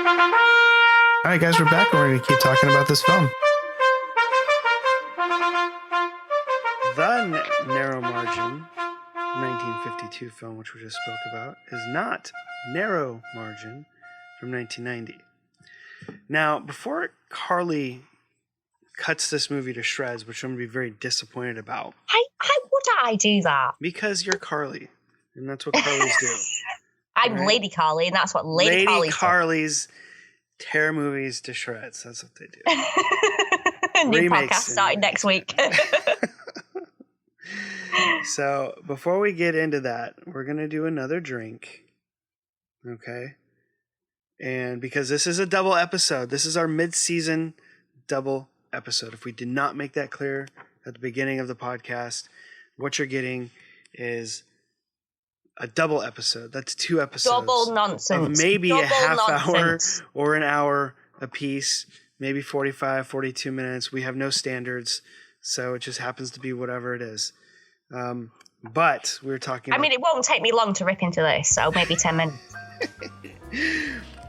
All right, guys, we're back and we're going to keep talking about this film. The Narrow Margin 1952 film, which we just spoke about, is not Narrow Margin from 1990. Now, before Carly cuts this movie to shreds, which I'm going to be very disappointed about. Why would I do that? Because you're Carly, and that's what Carlys do. I'm right? Lady Carly, and that's what Lady Carlys tear movies to shreds. That's what they do. New podcast starting next week. So before we get into that, we're going to do another drink. Okay? And because this is a double episode, this is our mid-season double episode. If we did not make that clear at the beginning of the podcast, what you're getting is a double episode. That's 2 episodes. Double nonsense. Of maybe double a half nonsense. hour or an hour a piece, maybe 45, 42 minutes. We have no standards, so it just happens to be whatever it is. But we're talking about... I mean, it won't take me long to rip into this, so maybe 10 minutes.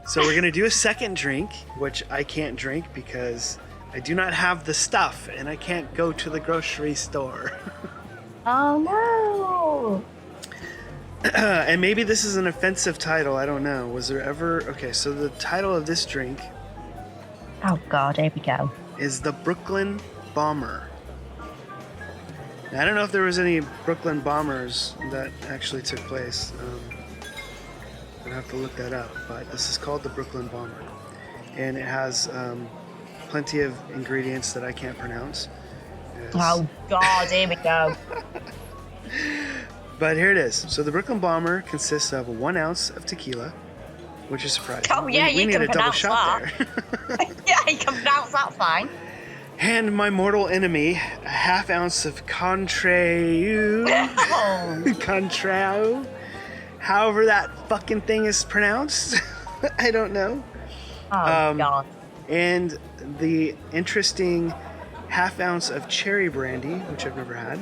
So we're going to do a second drink, which I can't drink because I do not have the stuff and I can't go to the grocery store. Oh, no. And maybe this is an offensive title. I don't know. Was there ever... Okay, so the title of this drink... Oh, God, here we go. ...is the Brooklyn Bomber. Now, I don't know if there was any Brooklyn Bombers that actually took place. I'd have to look that up. But this is called the Brooklyn Bomber. And it has plenty of ingredients that I can't pronounce. Oh, God, here we go. But here it is. So the Brooklyn Bomber consists of 1 ounce of tequila, which is surprising. Oh, yeah, we you need can a double pronounce shot that. there. Yeah, you can pronounce that fine. And my mortal enemy, a half ounce of Contrau. Contrau. However that fucking thing is pronounced. I don't know. Oh, God. And the interesting half ounce of cherry brandy, which I've never had.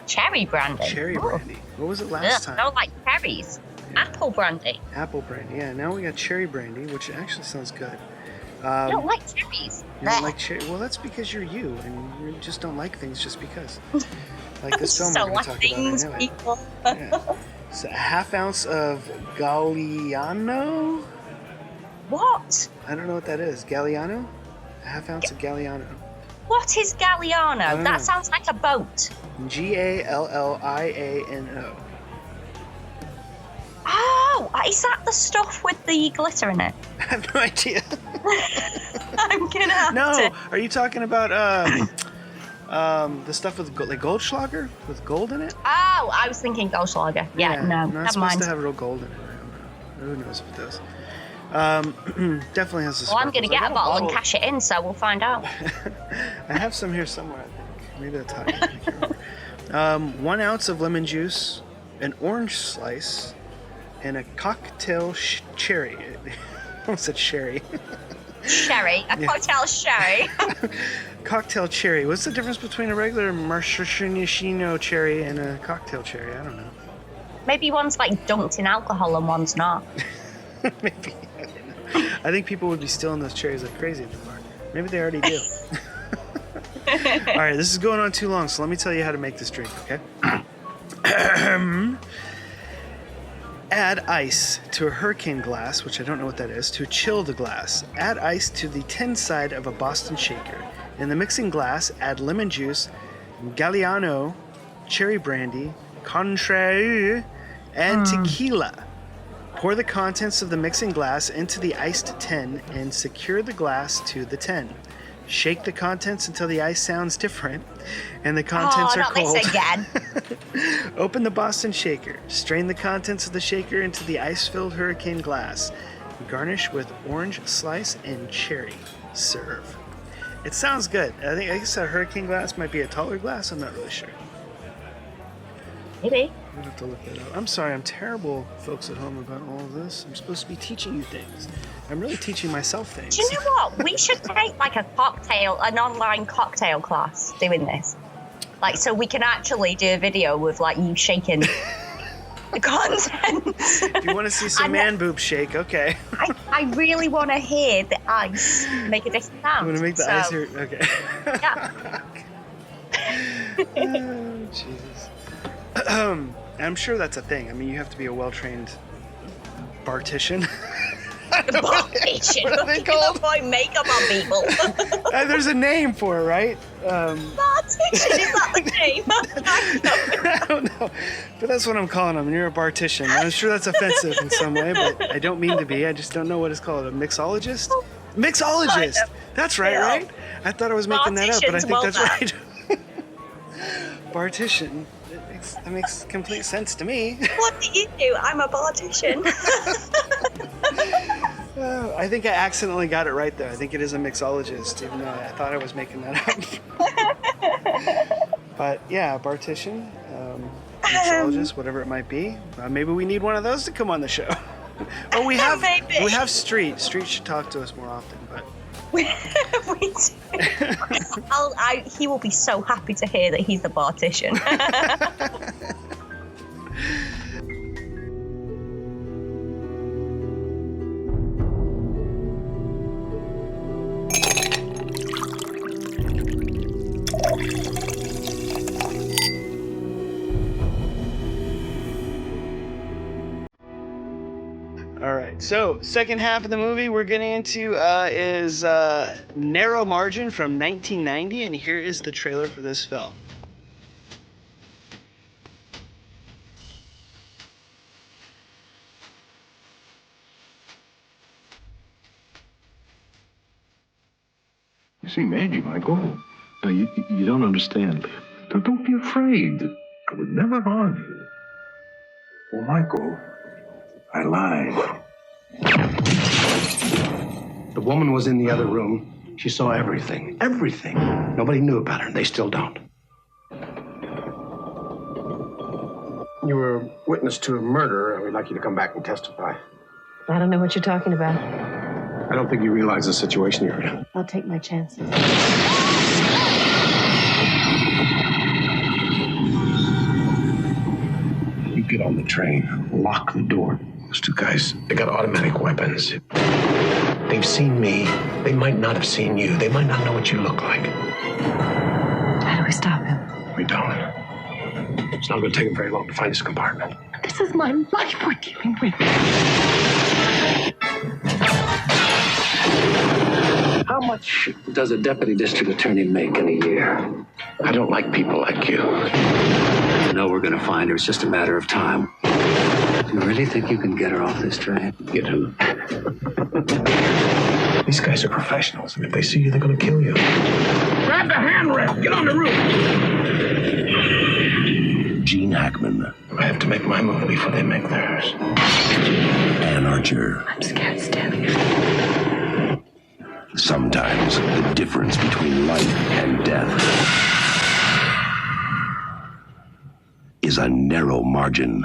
Cherry brandy? Cherry brandy. What was it last time? I don't like cherries. Yeah. Apple brandy. Apple brandy, yeah. Now we got cherry brandy, which actually sounds good. I don't like cherries. You don't like cherry? Well, that's because you're you, and you just don't like things just because. Like this film we're going to talk things, about. People. Yeah. So a half ounce of Galliano? What? I don't know what that is. Galliano? A half ounce of Galliano. What is Galliano? That sounds like a boat. Galliano. Oh, is that the stuff with the glitter in it? I have no idea. I'm gonna have to. No, are you talking about the stuff with like Goldschlager with gold in it? Oh, I was thinking Goldschlager. Yeah, no, not never supposed mind. to have real gold in it. I don't know. Who knows if it does? Definitely has the. Well, I'm gonna get a bottle and cash it in, so we'll find out. I have some here somewhere. I think maybe that's how I can't remember. 1 ounce of lemon juice, an orange slice, and a cocktail cherry. I almost said sherry. Sherry. A cocktail sherry. Cocktail cherry. What's the difference between a regular maraschino cherry and a cocktail cherry? I don't know. Maybe one's like dunked in alcohol and one's not. Maybe. I don't know. I think people would be stealing those cherries like crazy at the bar. Maybe they already do. All right, this is going on too long, so let me tell you how to make this drink, okay? Add ice to a hurricane glass, which I don't know what that is, to a chilled glass. Add ice to the tin side of a Boston shaker. In the mixing glass, add lemon juice, Galliano, cherry brandy, Contrau, and tequila. Pour the contents of the mixing glass into the iced tin and secure the glass to the tin. Shake the contents until the ice sounds different and the contents are cold. This again. Open the Boston shaker. Strain the contents of the shaker into the ice-filled hurricane glass. Garnish with orange slice and cherry. Serve. It sounds good. I guess a hurricane glass might be a taller glass. I'm not really sure. Maybe. I'll have to look that up. I'm sorry, I'm terrible, folks at home, about all of this. I'm supposed to be teaching you things. I'm really teaching myself things. Do you know what? We should take like an online cocktail class doing this. Like, so we can actually do a video with like you shaking The contents. If you want to see some man boobs shake, okay. I really want to hear the ice make a different sound. You want to make the ice here? Okay. Yeah. Oh, Jesus. I'm sure that's a thing. I mean, you have to be a well-trained bartician. Bartician. What are they called? Boy, makeup on people. There's a name for it, right? Bartician, is that the name? I don't know, but that's what I'm calling them. You're a bartician. I'm sure that's offensive in some way, but I don't mean to be. I just don't know what it's called. A mixologist? Mixologist. That's right, right? I thought I was making that up, but I think that's right. Bartician. That makes complete sense to me. What do you do? I'm a bartician. I think I accidentally got it right, though. I think it is a mixologist, even though I thought I was making that up. But yeah, bartician, mixologist, whatever it might be. Maybe we need one of those to come on the show. Oh, we have Street. Street should talk to us more often, but. We do. He will be so happy to hear that he's the bartician. All right, so second half of the movie we're getting into is Narrow Margin from 1990, and here is the trailer for this film. You see magic, Michael. No, you don't understand. Don't be afraid. I would never harm you. Well, Michael, I lied. The woman was in the other room. She saw everything. Everything. Nobody knew about her, and they still don't. You were witness to a murder, and we'd like you to come back and testify. I don't know what you're talking about. I don't think you realize the situation you're in. I'll take my chances. You get on the train, lock the door. Those two guys, they got automatic weapons. They've seen me. They might not have seen you. They might not know what you look like. How do we stop him? We don't. It's not going to take them very long to find this compartment. This is my life we're dealing with. How much does a deputy district attorney make in a year? I don't like people like you. You know we're going to find her. It's just a matter of time. Do you really think you can get her off this train? Get who? These guys are professionals, and if they see you, they're going to kill you. Grab the handrail. Get on the roof. Gene Hackman. I have to make my move before they make theirs. Ann Archer. I'm scared stiff. Sometimes the difference between life and death is a narrow margin.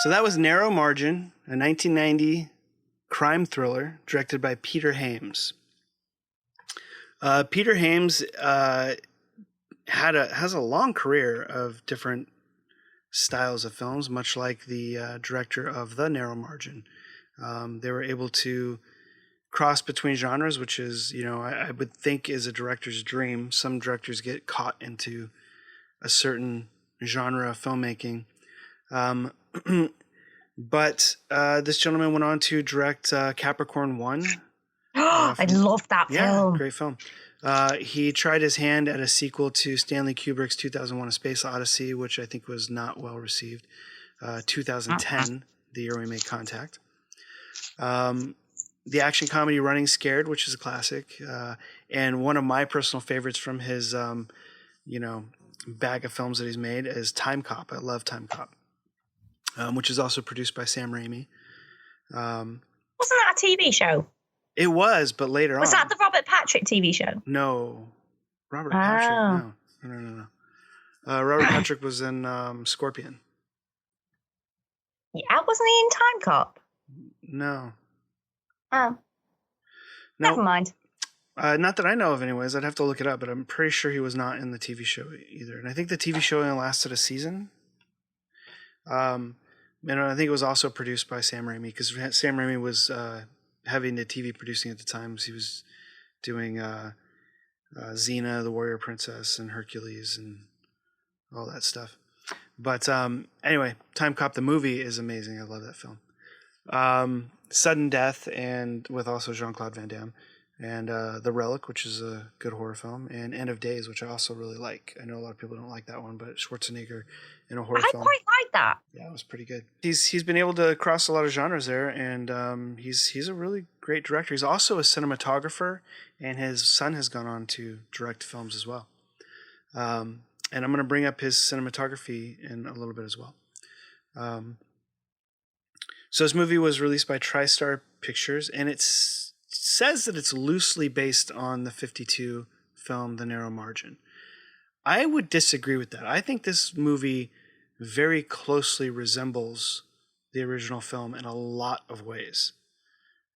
So that was Narrow Margin, a 1990 crime thriller directed by Peter Hames. Peter Hames has a long career of different styles of films, much like the director of The Narrow Margin. They were able to cross between genres, which is, I would think is a director's dream. Some directors get caught into a certain genre of filmmaking. But this gentleman went on to direct Capricorn 1. I love that film. Yeah, great film. He tried his hand at a sequel to Stanley Kubrick's 2001: A Space Odyssey, which I think was not well received. 2010, the year we made contact. The action comedy Running Scared, which is a classic. And one of my personal favorites from his, bag of films that he's made is Time Cop. I love Time Cop. Which is also produced by Sam Raimi. Wasn't that a TV show? It was, but later on. Was that the Robert Patrick TV show? No. Robert Patrick, no. Robert Patrick was in Scorpion. Yeah, wasn't he in Time Cop? No. Oh, never mind. Not that I know of anyways. I'd have to look it up, but I'm pretty sure he was not in the TV show either. And I think the TV show only lasted a season. I think it was also produced by Sam Raimi, because Sam Raimi was heavy into TV producing at the time. He was doing Xena, the Warrior Princess, and Hercules, and all that stuff. But anyway, Time Cop, the movie, is amazing. I love that film. Sudden Death, and with also Jean-Claude Van Damme. And The Relic, which is a good horror film, and End of Days, which I also really like. I know a lot of people don't like that one, but Schwarzenegger in a horror film. I quite like that. Yeah, it was pretty good. He's been able to cross a lot of genres there, and he's a really great director. He's also a cinematographer, and his son has gone on to direct films as well. And I'm going to bring up his cinematography in a little bit as well. So this movie was released by TriStar Pictures, and it says that it's loosely based on the 52 film The Narrow Margin. I would disagree with that. I think this movie very closely resembles the original film in a lot of ways.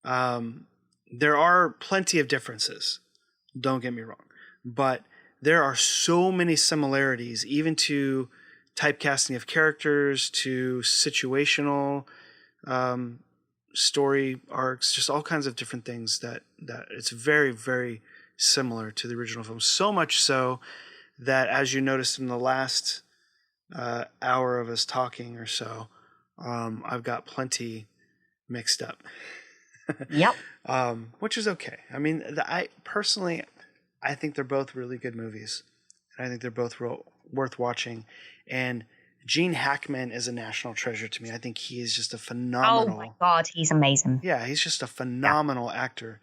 There are plenty of differences, don't get me wrong, but there are so many similarities, even to typecasting of characters, to situational story arcs, just all kinds of different things that it's very, very similar to the original film. So much so that, as you noticed in the last hour of us talking or so, I've got plenty mixed up. Yep. Which is okay. I mean, I think they're both really good movies, and I think they're both worth watching. And Gene Hackman is a national treasure to me. I think he is just a phenomenal. Oh my God, he's amazing. Yeah, he's just a phenomenal actor,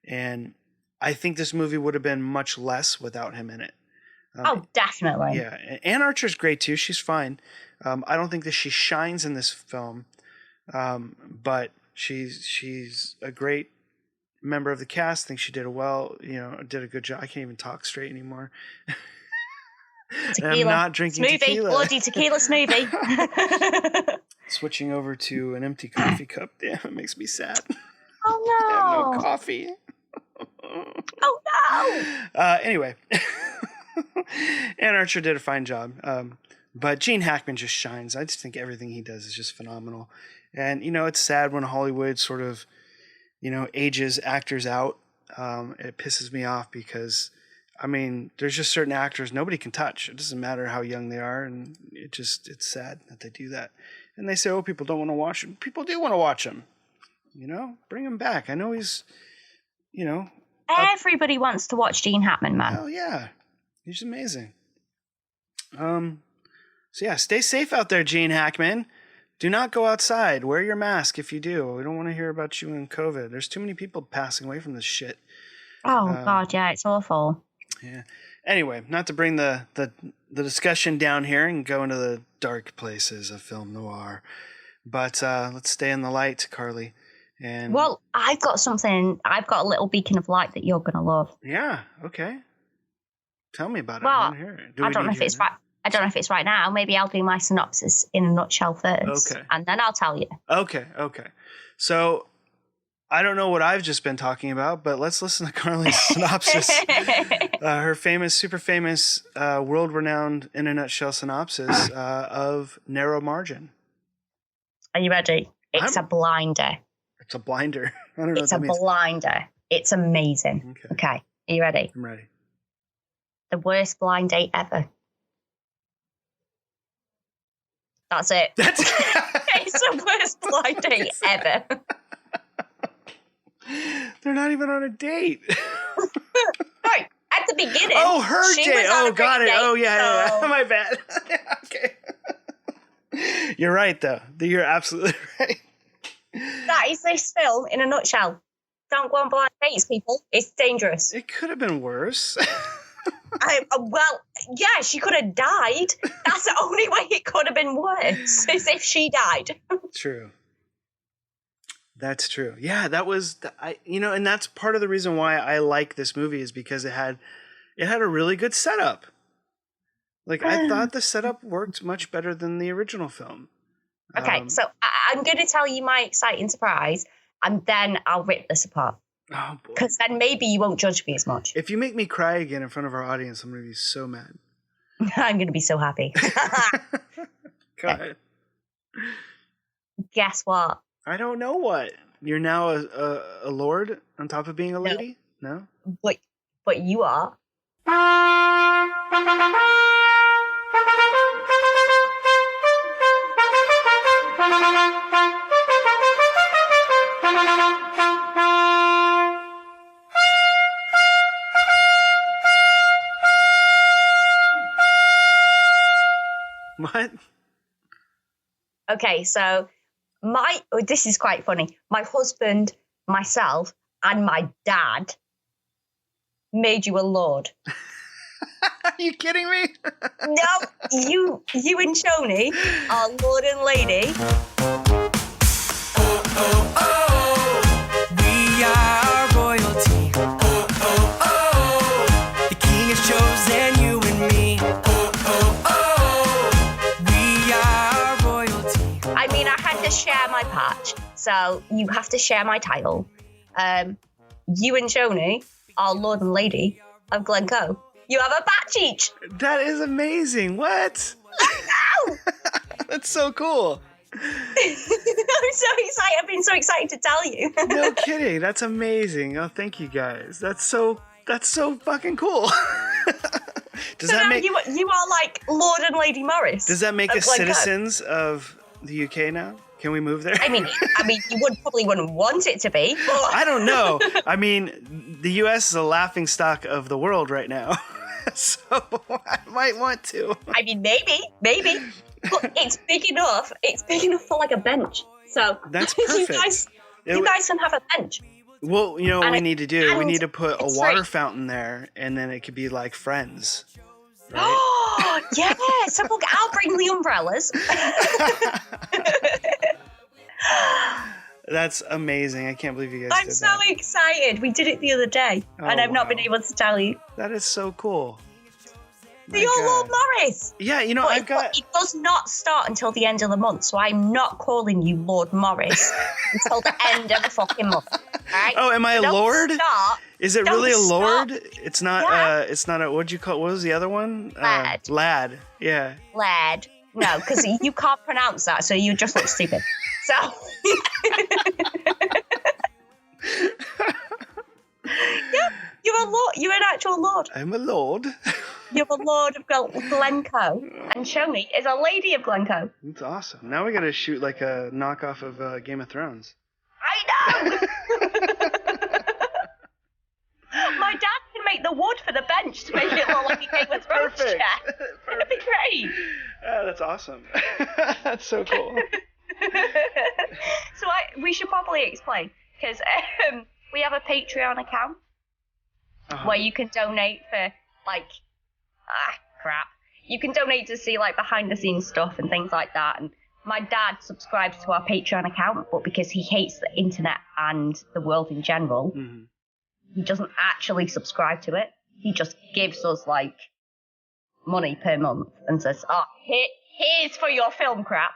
and I think this movie would have been much less without him in it. Definitely. Yeah, Anne Archer's great too. She's fine. I don't think that she shines in this film, but she's a great member of the cast. I think she did did a good job. I can't even talk straight anymore. Tequila. I'm not drinking smoothie. tequila. Bloody tequila smoothie. Switching over to an empty coffee cup. Damn, it makes me sad. Oh no. I have no coffee. Oh no. Anyway, Anne Archer did a fine job. But Gene Hackman just shines. I just think everything he does is just phenomenal. And, it's sad when Hollywood sort of, ages actors out. It pisses me off because, there's just certain actors nobody can touch. It doesn't matter how young they are. And it's sad that they do that. And they say, oh, people don't want to watch him. People do want to watch him. Bring him back. I know he's, Everybody wants to watch Gene Hackman, man. Oh, yeah. He's amazing. So yeah, stay safe out there, Gene Hackman. Do not go outside. Wear your mask if you do. We don't want to hear about you in COVID. There's too many people passing away from this shit. Oh God, yeah, it's awful. Yeah. Anyway, not to bring the discussion down here and go into the dark places of film noir, but let's stay in the light, Carly. And well, I've got a little beacon of light that you're gonna love. Yeah. Okay. Tell me about it. Well, I want to hear it. I don't know if it's right. I don't know if it's right now. Maybe I'll do my synopsis in a nutshell first. Okay. And then I'll tell you. Okay. So, I don't know what I've just been talking about, but let's listen to Carly's synopsis. Her super famous, world-renowned, in a nutshell synopsis of Narrow Margin. Are you ready? It's a blinder. It's a blinder. I don't know it's what that a means. blinder. It's amazing. Okay. Are you ready? I'm ready. The worst blind date ever. That's it. It's the worst blind date ever. They're not even on a date. Right, at the beginning. Oh, her date. Oh, got it. Oh, yeah. So... My bad. Okay. You're right, though. You're absolutely right. That is this film in a nutshell. Don't go on blind dates, people. It's dangerous. It could have been worse. Well, yeah, she could have died. That's the only way it could have been worse, is if she died. True. That's true. Yeah, that was, and that's part of the reason why I like this movie is because it had a really good setup. Like, I thought the setup worked much better than the original film. Okay, so I'm going to tell you my exciting surprise, and then I'll rip this apart. Oh, boy. Because then maybe you won't judge me as much. If you make me cry again in front of our audience, I'm going to be so mad. I'm going to be so happy. Go ahead. Guess what? I don't know what. You're now a lord on top of being a lady? No? But you are. What? Okay, so this is quite funny. My husband, myself, and my dad made you a lord. Are you kidding me? No, you and Shoni are lord and lady. We are royalty. The king has chosen you and me. We are royalty. I mean, I had to share my patch, so you have to share my title. You and Shoni are lord and lady of Glencoe. You have a patch each. That is amazing. What? No! That's so cool. I'm so excited. I've been so excited to tell you. No kidding. That's amazing. Oh, thank you guys. That's so fucking cool. Does so that now make you are like Lord and Lady Morris? Does that make of us Glencoe. citizens of the UK now? Can we move there? I mean, you probably wouldn't want it to be. But... I don't know. I mean, the US is a laughing stock of the world right now. So I might want to. I mean, maybe. But it's big enough. It's big enough for like a bench. So that's perfect. you guys can have a bench. Well, you know what we need to do? We need to put a water free. fountain there, and then it could be like Friends. Right? Oh, yeah. So I'll bring the umbrellas. That's amazing. I can't believe you guys I'm did so that. excited. We did it the other day, and I've not been able to tell you. That is so cool. So you're Lord Morris. Yeah, you know, but it does not start until the end of the month, so I'm not calling you Lord Morris until the end of the fucking month. Right? Oh, am I a lord? Is it really a lord? Stop. It's not. Yeah. It's not a. What'd you call? What was the other one? Lad. Lad. Yeah. Lad. No, because you can't pronounce that, so you just look stupid. So. Yeah, you're a lord. You're an actual lord. I'm a lord. You're a lord of Glencoe, and Shoni is a lady of Glencoe. That's awesome. Now we gotta shoot like a knockoff of Game of Thrones. I know. My dad can make the wood for the bench to make it look like a Game of Thrones chair. It'd be great. That's awesome. That's so cool. So we should probably explain, because we have a Patreon account where you can donate for like you can donate to see like behind the scenes stuff and things like that. And my dad subscribes to our Patreon account, but because he hates the internet and the world in general, he doesn't actually subscribe to it. He just gives us like money per month and says, here's for your film crap.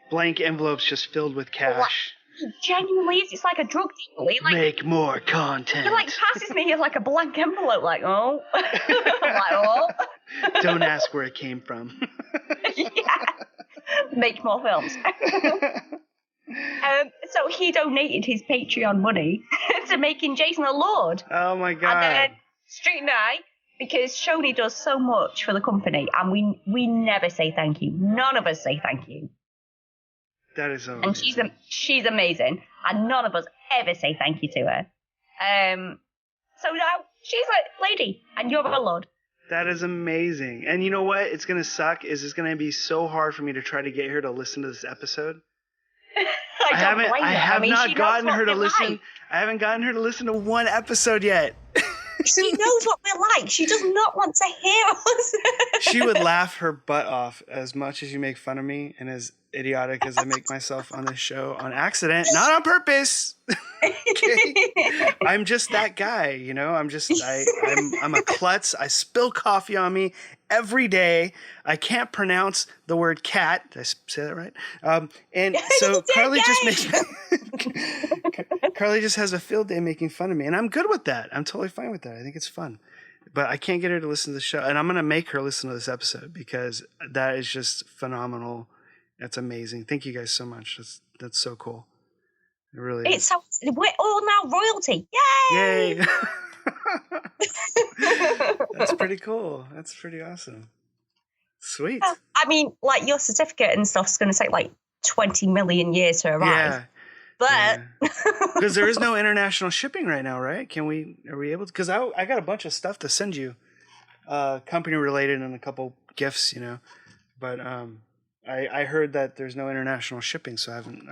Blank envelopes just filled with cash. It genuinely is. It's like a drug deal. He, like, make more content. He like passes me like a blank envelope, like, oh. I'm like, oh. Don't ask where it came from. Yeah. Make more films. So he donated his Patreon money to making Jason a lord. Oh my god. And then Street and I, because Shoni does so much for the company, and we never say thank you. None of us say thank you. That is so and amazing. she's amazing, and none of us ever say thank you to her. So now she's a lady, and you're a lord. That is amazing. And you know what? It's gonna suck. Is it's gonna be so hard for me to try to get her to listen to this episode. I haven't gotten her to listen. Like. I haven't gotten her to listen to one episode yet. She knows what we're like. She does not want to hear us. She would laugh her butt off as much as you make fun of me and as idiotic as I make myself on this show on accident, not on purpose. Okay. I'm just that guy, you know. I'm a klutz. I spill coffee on me every day. I can't pronounce the word cat. Did I say that right? And so Carly Carly just has a field day making fun of me, and I'm good with that. I'm totally fine with that. I think it's fun. But I can't get her to listen to the show, and I'm going to make her listen to this episode because that is just phenomenal. That's amazing. Thank you guys so much. That's so cool. It really is. We're all now royalty. Yay! Yay! That's pretty cool. That's pretty awesome. Sweet. I mean, like your certificate and stuff's going to take like 20 million years to arrive. Yeah. But because there is no international shipping right now, right? Are we able to? Because I got a bunch of stuff to send you, company related and a couple gifts, But I heard that there's no international shipping, so I haven't.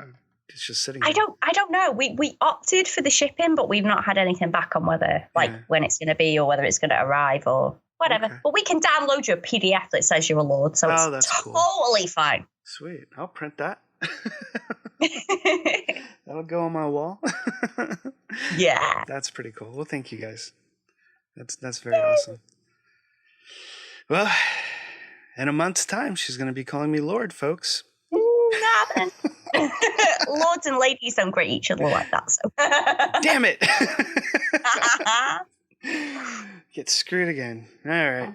It's just sitting there. I don't know. We opted for the shipping, but we've not had anything back on whether when it's going to be or whether it's going to arrive or whatever. Okay. But we can download you a PDF that says you're a lord, so it's totally fine. Sweet. I'll print that. That'll go on my wall. Yeah. That's pretty cool. Well, thank you guys. That's very awesome. Well, in a month's time, she's going to be calling me Lord, folks. Nothing. Lords and ladies don't greet each other like that. So. Damn it. Get screwed again. All right.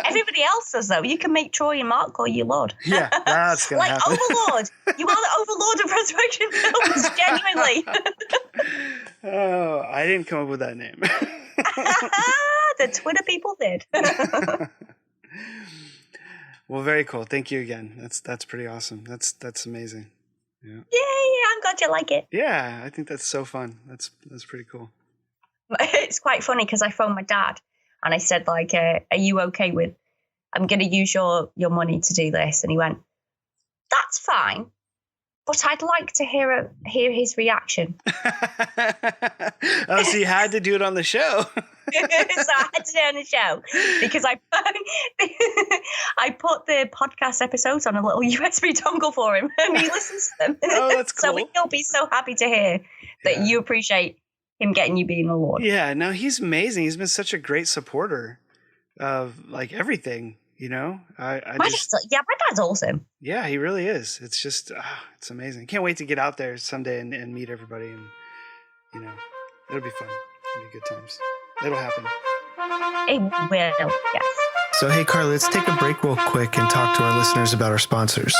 Everybody else does, though. You can make Troy and Mark call you Lord. Yeah, that's going to happen. Like Overlord. You are the Overlord of Resurrection Films, genuinely. Oh, I didn't come up with that name. The Twitter people did. Well, very cool. Thank you again. That's pretty awesome. That's amazing. Yeah. Yeah, I'm glad you like it. Yeah, I think that's so fun. That's pretty cool. It's quite funny because I phoned my dad and I said, like, are you okay with, I'm going to use your money to do this? And he went, that's fine, but I'd like to hear his reaction. Oh, so you had to do it on the show. So I had to do it on the show because I put the podcast episodes on a little USB dongle for him and he listens to them. Oh, that's cool. So he'll be so happy to hear that you appreciate him getting you being a Lord. Yeah, no, he's amazing. He's been such a great supporter of like everything, my dad's awesome. Yeah, he really is. It's just, it's amazing. Can't wait to get out there someday and meet everybody, and it'll be fun. It'll be good times. It'll happen. It will, yes. So hey, Carly, let's take a break real quick and talk to our listeners about our sponsors.